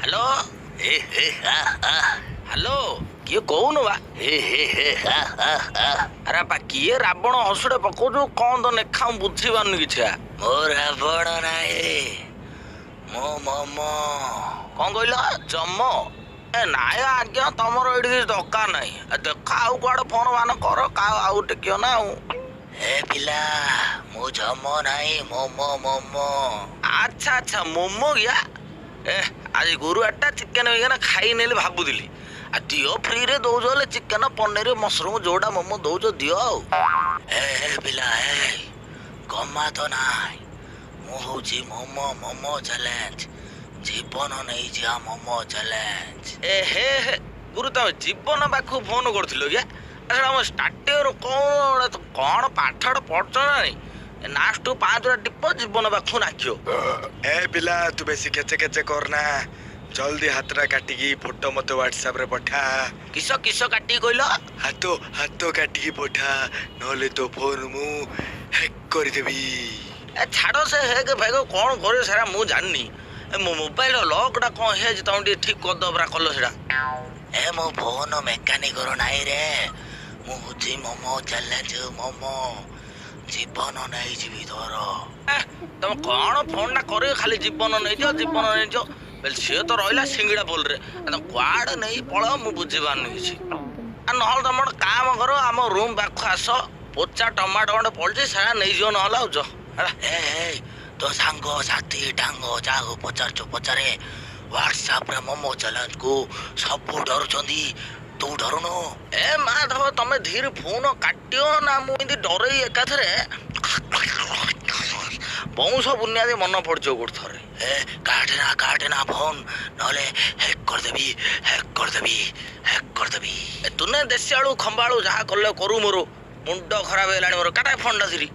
hello हे हे हा हा hello किए कौन बा हे हे हा हा हा अरे बा किए रावण हसुड़े पकाउछु कौन तो नेखा बुझी पारुनी किछा मो रावण नाई मो मोमो कौन कहल जम ए नाय आज्ञा तमर एठी किछ दरकार नाही देखा आउ कुआडे फोन मान कर का आउ टेकियो ना ए पिला मो जम नाही मोमो मोमो अच्छा अच्छा मोमो गया ए आज गुरुवारटा चिकेन विकेन खाई नेली भाबुदिली आ दियो फ्री रे दौज चिकेन पनीर मशरूम जोड़ा मोमो दौज दियो ए पिला ए गमा तो नाई मु होची मोमो मोमो चैलेंज जीवन नहीं जा मोमो चैलेंज ए हे गुरु तुम जीवन पाखु फोन करथिलो क्या अरे हम स्टार्टिंग कौन पाठड़ पढ़छ ना नहीं नास्ट 5 टिप जीवन पाखु नाखियो ए पिला तू बेसी केचे केचे करना जल्दी हाथरा काटिकी फोटो मते व्हाट्सएप रे पठा किस किस काटी कहल हाथो काटिकी पठा नले तो फोन मु हैक कर देबी ए छाड़ो से हेग फेग कौन करे सारा मु जाननी ए मो मोबाइल लॉक टा कौन है तुम ठीक कर दो बरा कल सेटा ए मो फोन मेकानिक रो नाही रे मु बुझी मोमो चैलेंज मोमो जीवन नहीं जीवी तोर तुम कौन फोन टा करे खाली जीवन नहीं जो बेल सी तो रहा सिंगड़ा बोल रे तुम कुआड़ नहीं पड़ मु बुझी पारनी किसी ना तुम काम कर आम रूम पाख आस पोचा टमाटो खंडे पड़े सारा नहीं जो ना तो सांग साथी डांग जाओ पचारे व्हाट्सएप रे मोमो चैलेंज को सब डरुचंदी तू डरुनो ए माधव तमे धीरे फोन काटियो ना मु डरई एकाथरे बौंश बुनियादी मन पड़छ गोथरे ए काटे ना फोन नले हैक कर देबी तूने देसी आलू खंबाळू जहा कले करू मोर मुंड खराब हेलाणी मोर काटा फोन टा धीरी